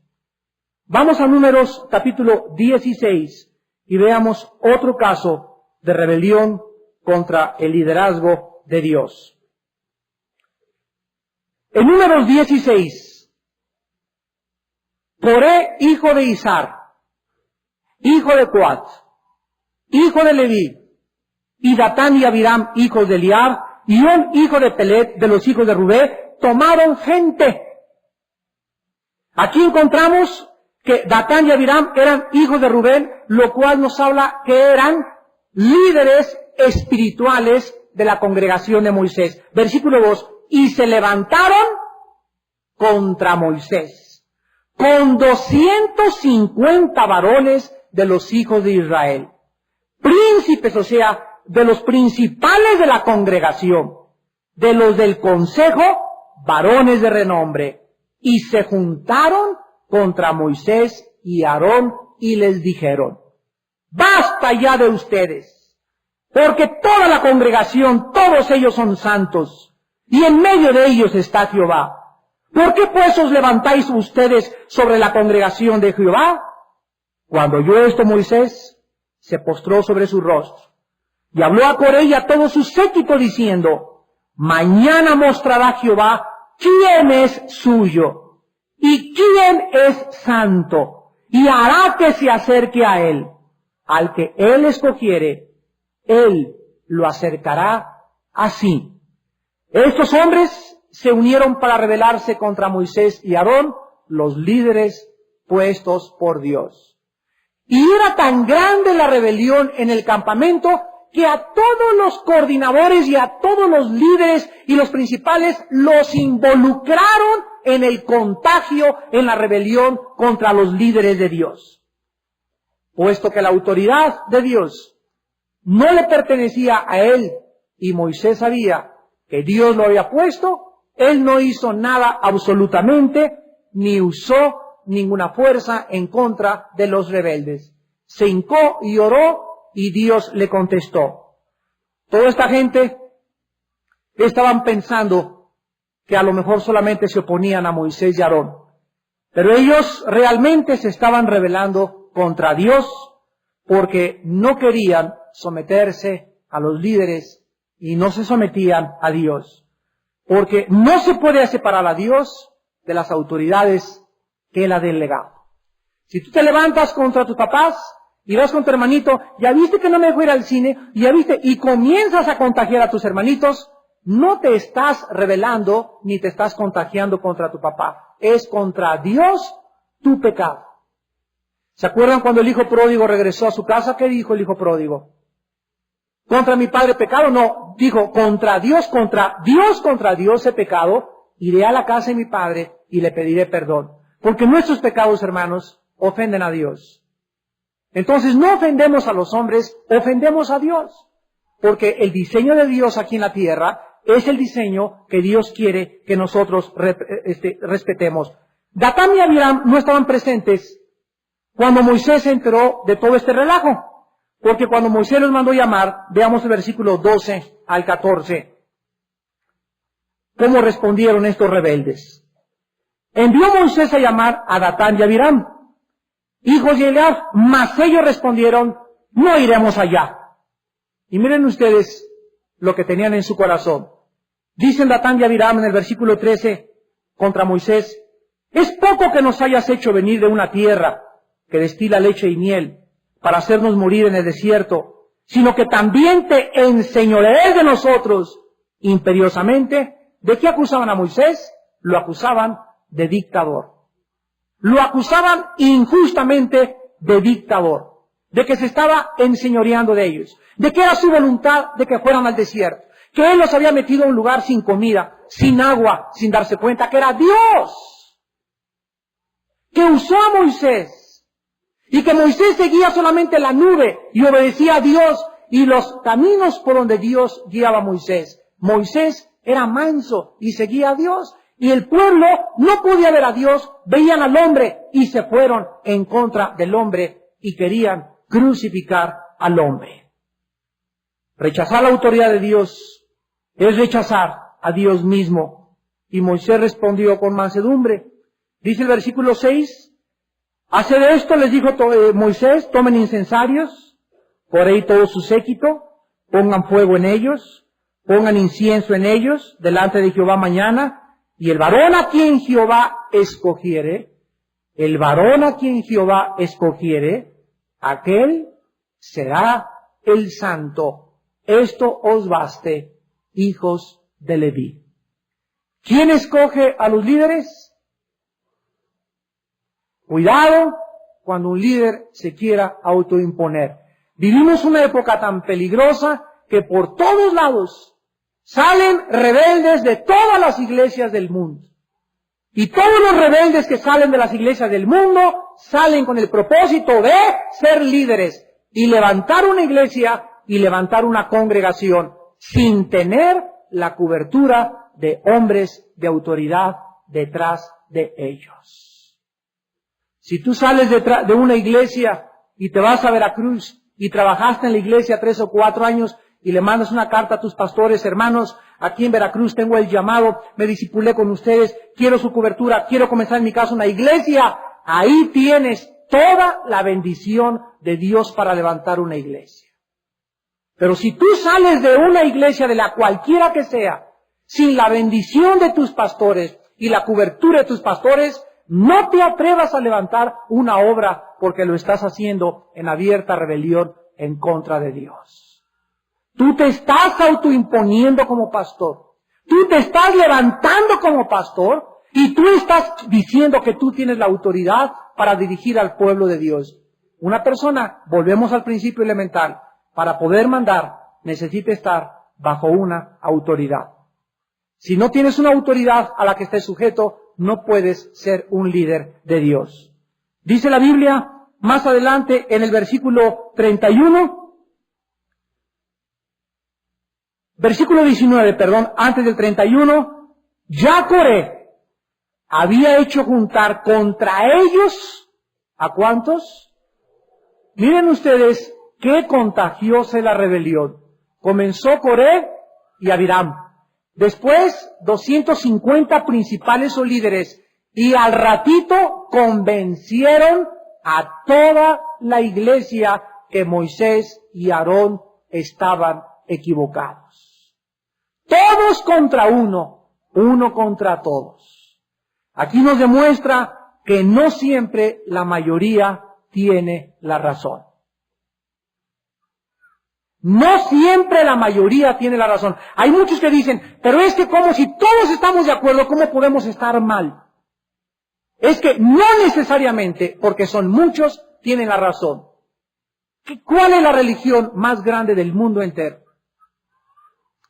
S1: Vamos a Números capítulo 16 y veamos otro caso de rebelión contra el liderazgo de Dios. En Números 16, Coré, hijo de Izar, hijo de Coat, hijo de Leví, y Datán y Abiram, hijos de Eliab, y un hijo de Pelet, de los hijos de Rubén, tomaron gente. Aquí encontramos que Datán y Abiram eran hijos de Rubén, lo cual nos habla que eran líderes espirituales de la congregación de Moisés. Versículo 2, y se levantaron contra Moisés, con 250 varones de los hijos de Israel, príncipes, o sea, de los principales de la congregación, de los del consejo, varones de renombre, y se juntaron contra Moisés y Aarón y les dijeron, basta ya de ustedes, porque toda la congregación, todos ellos son santos, y en medio de ellos está Jehová. ¿Por qué pues os levantáis ustedes sobre la congregación de Jehová? Cuando oyó esto Moisés, se postró sobre su rostro, y habló a Coré y a todo su séquito diciendo, mañana mostrará Jehová quién es suyo, y quién es santo, y hará que se acerque a él. Al que él escogiere, él lo acercará así. Estos hombres se unieron para rebelarse contra Moisés y Aarón, los líderes puestos por Dios. Y era tan grande la rebelión en el campamento que a todos los coordinadores y a todos los líderes y los principales los involucraron en el contagio, en la rebelión contra los líderes de Dios. Puesto que la autoridad de Dios no le pertenecía a él y Moisés sabía que Dios lo había puesto, él no hizo nada absolutamente, ni usó ninguna fuerza en contra de los rebeldes. Se hincó y oró y Dios le contestó. Toda esta gente estaban pensando que a lo mejor solamente se oponían a Moisés y Aarón, pero ellos realmente se estaban rebelando contra Dios porque no querían someterse a los líderes y no se sometían a Dios. Porque no se puede separar a Dios de las autoridades que Él ha delegado. Si tú te levantas contra tus papás y vas con tu hermanito, ya viste que no me dejó ir al cine, ya viste, y comienzas a contagiar a tus hermanitos, no te estás rebelando ni te estás contagiando contra tu papá. Es contra Dios tu pecado. ¿Se acuerdan cuando el hijo pródigo regresó a su casa? ¿Qué dijo el hijo pródigo? ¿Contra mi padre pecado? No, dijo, contra Dios he pecado, iré a la casa de mi padre y le pediré perdón. Porque nuestros pecados, hermanos, ofenden a Dios. Entonces no ofendemos a los hombres, ofendemos a Dios. Porque el diseño de Dios aquí en la tierra es el diseño que Dios quiere que nosotros respetemos. Datán y Abiram no estaban presentes cuando Moisés se enteró de todo este relajo. Porque cuando Moisés los mandó llamar, veamos el versículo 12 al 14, cómo respondieron estos rebeldes. Envió Moisés a llamar a Datán y Abiram, hijos de Eliab, mas ellos respondieron, no iremos allá. Y miren ustedes lo que tenían en su corazón. Dicen Datán y Abiram en el versículo 13 contra Moisés, es poco que nos hayas hecho venir de una tierra que destila leche y miel, para hacernos morir en el desierto, sino que también te enseñorees de nosotros imperiosamente. ¿De qué acusaban a Moisés? Lo acusaban de dictador. Lo acusaban injustamente de dictador, de que se estaba enseñoreando de ellos, de que era su voluntad de que fueran al desierto, que Él los había metido a un lugar sin comida, sin agua, sin darse cuenta que era Dios, que usó a Moisés, y que Moisés seguía solamente la nube y obedecía a Dios y los caminos por donde Dios guiaba a Moisés. Moisés era manso y seguía a Dios. Y el pueblo no podía ver a Dios, veían al hombre y se fueron en contra del hombre y querían crucificar al hombre. Rechazar la autoridad de Dios es rechazar a Dios mismo. Y Moisés respondió con mansedumbre. Dice el versículo 6, hacer esto, les dijo Moisés, tomen incensarios, por ahí todo su séquito, pongan fuego en ellos, pongan incienso en ellos, delante de Jehová mañana, y el varón a quien Jehová escogiere, aquel será el santo. Esto os baste, hijos de Leví. ¿Quién escoge a los líderes? Cuidado cuando un líder se quiera autoimponer. Vivimos una época tan peligrosa que por todos lados salen rebeldes de todas las iglesias del mundo. Y todos los rebeldes que salen de las iglesias del mundo salen con el propósito de ser líderes y levantar una iglesia y levantar una congregación sin tener la cobertura de hombres de autoridad detrás de ellos. Si tú sales de una iglesia y te vas a Veracruz y trabajaste en la iglesia 3 o 4 años y le mandas una carta a tus pastores, hermanos, aquí en Veracruz tengo el llamado, me discipulé con ustedes, quiero su cobertura, quiero comenzar en mi casa una iglesia. Ahí tienes toda la bendición de Dios para levantar una iglesia. Pero si tú sales de una iglesia, de la cualquiera que sea, sin la bendición de tus pastores y la cobertura de tus pastores, no te atrevas a levantar una obra porque lo estás haciendo en abierta rebelión en contra de Dios. Tú te estás autoimponiendo como pastor. Tú te estás levantando como pastor y tú estás diciendo que tú tienes la autoridad para dirigir al pueblo de Dios. Una persona, volvemos al principio elemental, para poder mandar necesita estar bajo una autoridad. Si no tienes una autoridad a la que estés sujeto, no puedes ser un líder de Dios. Dice la Biblia más adelante en el versículo 31, versículo 19, antes del 31, ya Coré había hecho juntar contra ellos, ¿a cuántos? Miren ustedes qué contagiosa es la rebelión. Comenzó Coré y Abiram. Después, 250 principales o líderes, y al ratito convencieron a toda la iglesia que Moisés y Aarón estaban equivocados. Todos contra uno, uno contra todos. Aquí nos demuestra que no siempre la mayoría tiene la razón. No siempre la mayoría tiene la razón. Hay muchos que dicen, pero es que como si todos estamos de acuerdo, ¿cómo podemos estar mal? Es que no necesariamente, porque son muchos, tienen la razón. ¿Cuál es la religión más grande del mundo entero?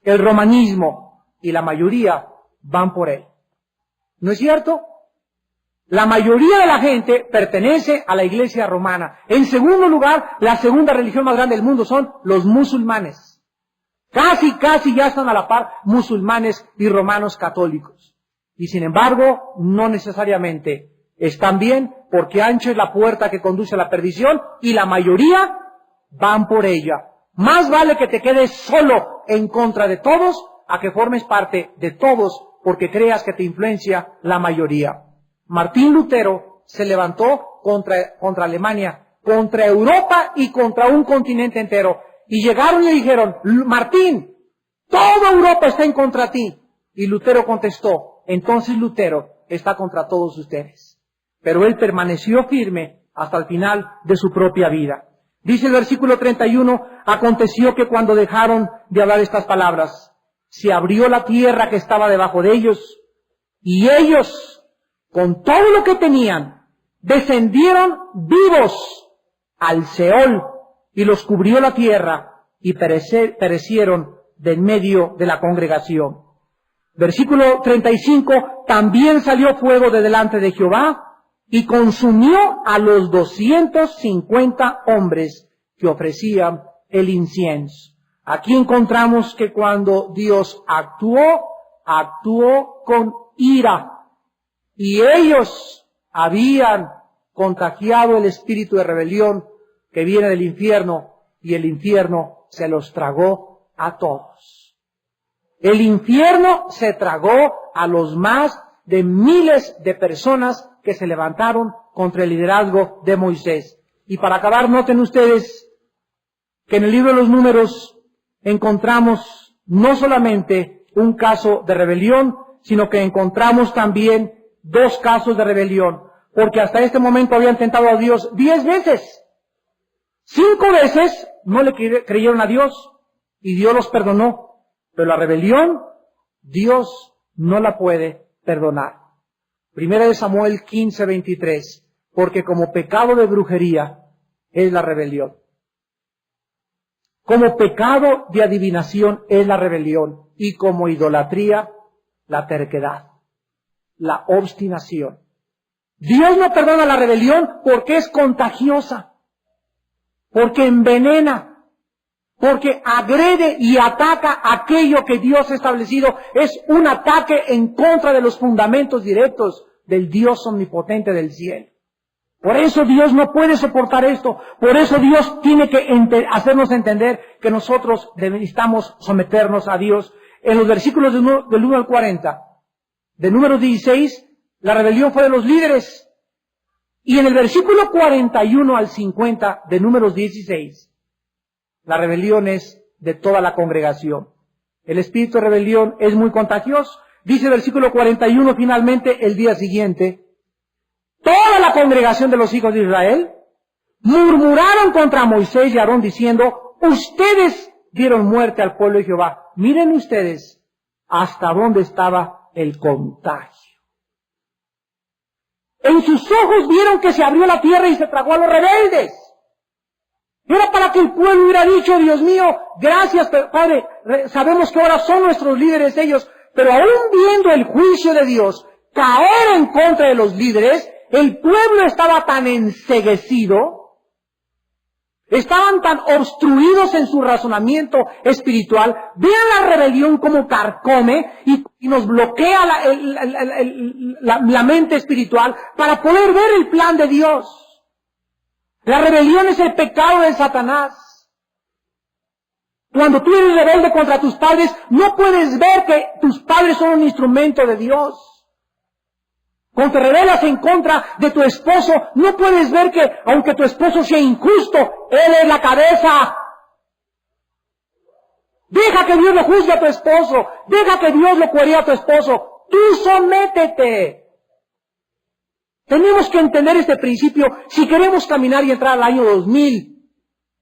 S1: El romanismo, y la mayoría van por él. ¿No es cierto? La mayoría de la gente pertenece a la iglesia romana. En segundo lugar, la segunda religión más grande del mundo son los musulmanes. Casi ya están a la par musulmanes y romanos católicos. Y sin embargo, no necesariamente están bien, porque ancha es la puerta que conduce a la perdición y la mayoría van por ella. Más vale que te quedes solo en contra de todos a que formes parte de todos porque creas que te influencia la mayoría. Martín Lutero se levantó contra Alemania, contra Europa y contra un continente entero. Y llegaron y le dijeron, Martín, toda Europa está en contra ti. Y Lutero contestó, entonces Lutero está contra todos ustedes. Pero él permaneció firme hasta el final de su propia vida. Dice el versículo 31, aconteció que cuando dejaron de hablar estas palabras, se abrió la tierra que estaba debajo de ellos, y ellos, con todo lo que tenían, descendieron vivos al Seol, y los cubrió la tierra, y perecieron de en medio de la congregación. Versículo 35, también salió fuego de delante de Jehová, y consumió a los 250 hombres que ofrecían el incienso. Aquí encontramos que cuando Dios actuó con ira. Y ellos habían contagiado el espíritu de rebelión que viene del infierno, y el infierno se los tragó a todos. El infierno se tragó a los más de miles de personas que se levantaron contra el liderazgo de Moisés. Y para acabar, noten ustedes que en el libro de los Números encontramos no solamente un caso de rebelión, sino que encontramos también 2 casos de rebelión, porque hasta este momento habían tentado a Dios 10 veces. 5 veces no le creyeron a Dios y Dios los perdonó, pero la rebelión Dios no la puede perdonar. Primera de Samuel 15:23, porque como pecado de brujería es la rebelión. Como pecado de adivinación es la rebelión, y como idolatría la terquedad, la obstinación. Dios no perdona la rebelión porque es contagiosa, porque envenena, porque agrede y ataca aquello que Dios ha establecido. Es un ataque en contra de los fundamentos directos del Dios omnipotente del cielo. Por eso Dios no puede soportar esto. Por eso Dios tiene que hacernos entender que nosotros necesitamos someternos a Dios. En los versículos del 1 al 40, de Números 16, la rebelión fue de los líderes. Y en el versículo 41 al 50 de Números 16, la rebelión es de toda la congregación. El espíritu de rebelión es muy contagioso. Dice el versículo 41, finalmente, el día siguiente, toda la congregación de los hijos de Israel murmuraron contra Moisés y Aarón diciendo, ustedes dieron muerte al pueblo de Jehová. Miren ustedes hasta dónde estaba el contagio. En sus ojos vieron que se abrió la tierra y se tragó a los rebeldes. Era para que el pueblo hubiera dicho, Dios mío, gracias, Padre, sabemos que ahora son nuestros líderes ellos, pero aún viendo el juicio de Dios caer en contra de los líderes, el pueblo estaba tan enceguecido, estaban tan obstruidos en su razonamiento espiritual. Vean la rebelión como carcome y nos bloquea la mente espiritual para poder ver el plan de Dios. La rebelión es el pecado de Satanás. Cuando tú eres rebelde contra tus padres, no puedes ver que tus padres son un instrumento de Dios. Cuando te rebelas en contra de tu esposo, no puedes ver que, aunque tu esposo sea injusto, él es la cabeza. Deja que Dios lo juzgue a tu esposo. Deja que Dios lo cueree a tu esposo. Tú sométete. Tenemos que entender este principio si queremos caminar y entrar al año 2000.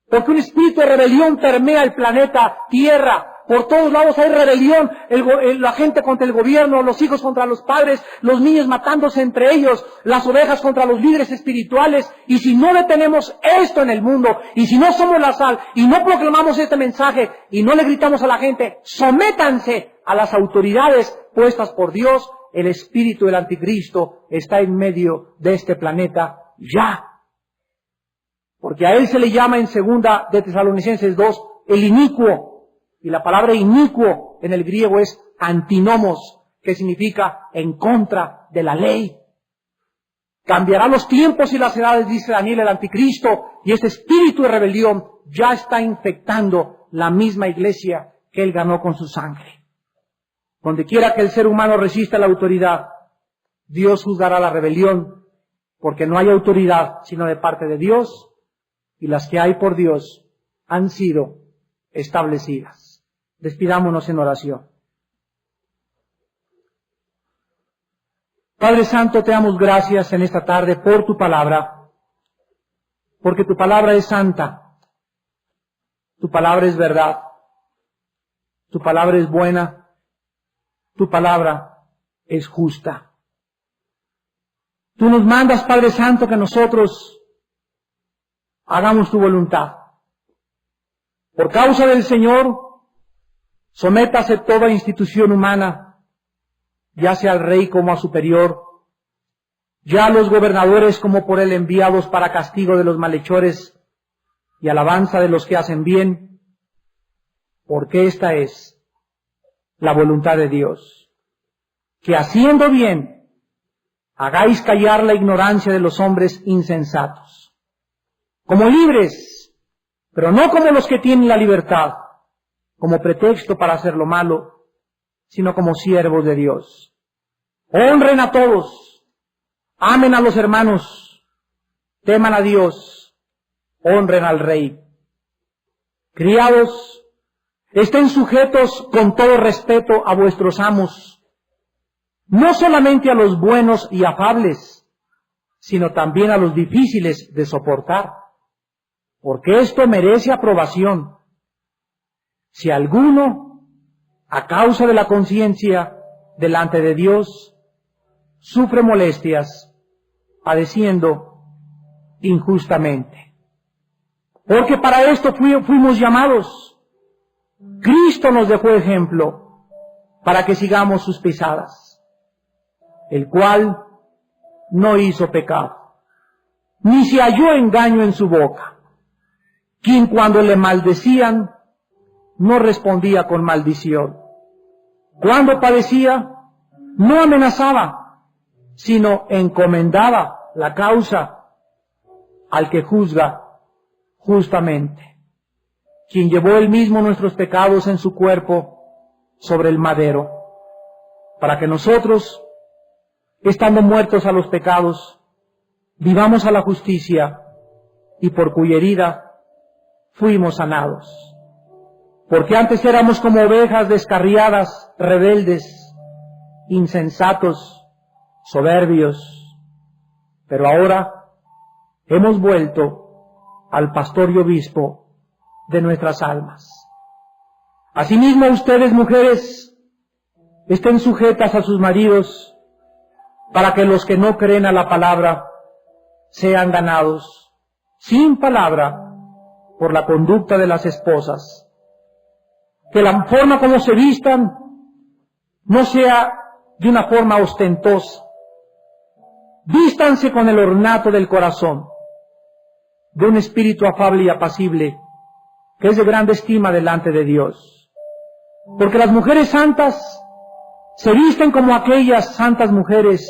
S1: Porque un espíritu de rebelión permea el planeta Tierra. Por todos lados hay rebelión, la gente contra el gobierno, los hijos contra los padres, los niños matándose entre ellos, las ovejas contra los líderes espirituales. Y si no detenemos esto en el mundo, y si no somos la sal, y no proclamamos este mensaje, y no le gritamos a la gente, sométanse a las autoridades puestas por Dios, el espíritu del anticristo está en medio de este planeta ya. Porque a él se le llama en 2 de Tesalonicenses 2, el inicuo. Y la palabra inicuo en el griego es antinomos, que significa en contra de la ley. Cambiará los tiempos y las edades, dice Daniel, el anticristo, y ese espíritu de rebelión ya está infectando la misma iglesia que él ganó con su sangre. Donde quiera que el ser humano resista la autoridad, Dios juzgará la rebelión, porque no hay autoridad sino de parte de Dios, y las que hay por Dios han sido establecidas. Despidámonos en oración. Padre Santo, te damos gracias en esta tarde por tu palabra, porque tu palabra es santa, tu palabra es verdad, tu palabra es buena, tu palabra es justa. Tú nos mandas, Padre Santo, que nosotros hagamos tu voluntad. Por causa del Señor, sométase toda institución humana, ya sea al rey como a superior, ya a los gobernadores como por él enviados para castigo de los malhechores y alabanza de los que hacen bien, porque esta es la voluntad de Dios, que haciendo bien hagáis callar la ignorancia de los hombres insensatos, como libres, pero no como los que tienen la libertad, como pretexto para hacer lo malo, sino como siervos de Dios. Honren a todos, amen a los hermanos, teman a Dios, honren al Rey. Criados, estén sujetos con todo respeto a vuestros amos, no solamente a los buenos y afables, sino también a los difíciles de soportar, porque esto merece aprobación. Si alguno, a causa de la conciencia delante de Dios, sufre molestias, padeciendo injustamente. Porque para esto fuimos llamados. Cristo nos dejó ejemplo para que sigamos sus pisadas, el cual no hizo pecado, ni se halló engaño en su boca, quien cuando le maldecían, no respondía con maldición. Cuando padecía, no amenazaba, sino encomendaba la causa al que juzga justamente, quien llevó él mismo nuestros pecados en su cuerpo sobre el madero, para que nosotros, estando muertos a los pecados, vivamos a la justicia, y por cuya herida fuimos sanados. Porque antes éramos como ovejas descarriadas, rebeldes, insensatos, soberbios, pero ahora hemos vuelto al pastor y obispo de nuestras almas. Asimismo, ustedes, mujeres, estén sujetas a sus maridos, para que los que no creen a la palabra sean ganados sin palabra por la conducta de las esposas. Que la forma como se vistan no sea de una forma ostentosa. Vístanse con el ornato del corazón, de un espíritu afable y apacible, que es de grande estima delante de Dios. Porque las mujeres santas se visten como aquellas santas mujeres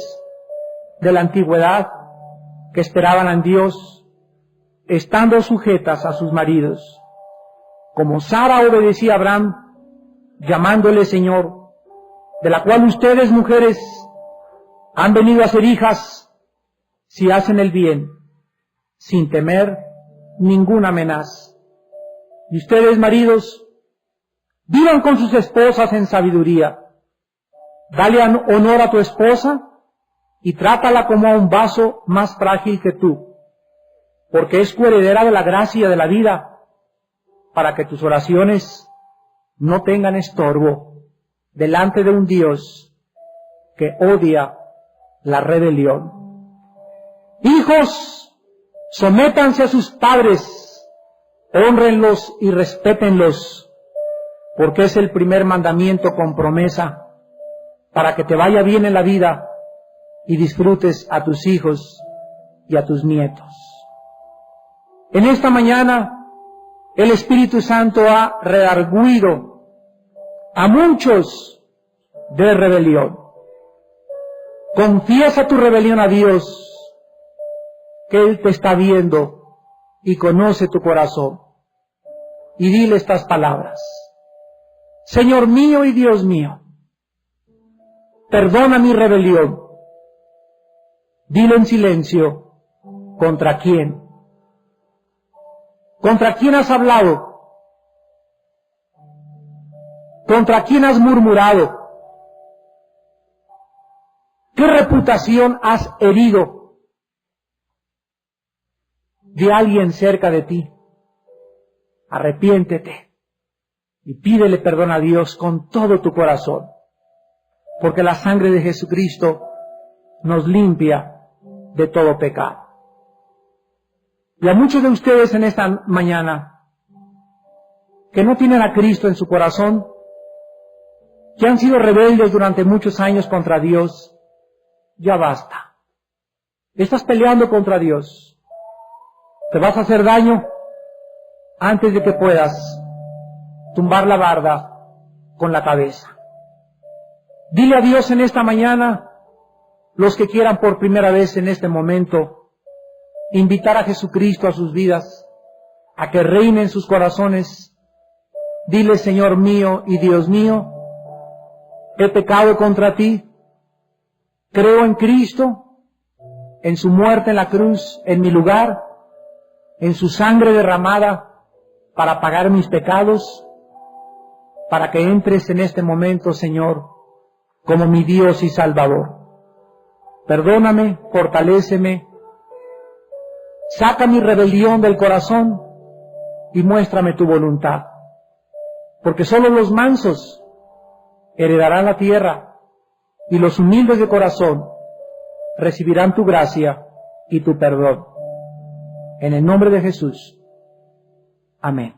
S1: de la antigüedad que esperaban en Dios, estando sujetas a sus maridos, como Sara obedecía a Abraham, llamándole Señor, de la cual ustedes, mujeres, han venido a ser hijas si hacen el bien, sin temer ninguna amenaza. Y ustedes, maridos, vivan con sus esposas en sabiduría. Dale honor a tu esposa y trátala como a un vaso más frágil que tú, porque es coheredera de la gracia de la vida, para que tus oraciones no tengan estorbo delante de un Dios que odia la rebelión. Hijos, sométanse a sus padres, hónrenlos y respétenlos, porque es el primer mandamiento con promesa, para que te vaya bien en la vida y disfrutes a tus hijos y a tus nietos. En esta mañana, el Espíritu Santo ha redarguido a muchos de rebelión. Confiesa tu rebelión a Dios, que Él te está viendo y conoce tu corazón. Y dile estas palabras: Señor mío y Dios mío, perdona mi rebelión. Dilo en silencio: ¿contra quién? ¿Contra quién has hablado? ¿Contra quién has murmurado? ¿Qué reputación has herido de alguien cerca de ti? Arrepiéntete y pídele perdón a Dios con todo tu corazón, porque la sangre de Jesucristo nos limpia de todo pecado. Y a muchos de ustedes en esta mañana que no tienen a Cristo en su corazón, que han sido rebeldes durante muchos años contra Dios, ya basta. Estás peleando contra Dios. Te vas a hacer daño antes de que puedas tumbar la barda con la cabeza. Dile a Dios en esta mañana, los que quieran por primera vez en este momento invitar a Jesucristo a sus vidas, a que reine en sus corazones. Dile: Señor mío y Dios mío, he pecado contra ti, creo en Cristo, en su muerte en la cruz, en mi lugar, en su sangre derramada para pagar mis pecados, para que entres en este momento, Señor, como mi Dios y Salvador. Perdóname, fortaléceme, saca mi rebelión del corazón y muéstrame tu voluntad, porque solo los mansos heredarán la tierra y los humildes de corazón recibirán tu gracia y tu perdón. En el nombre de Jesús. Amén.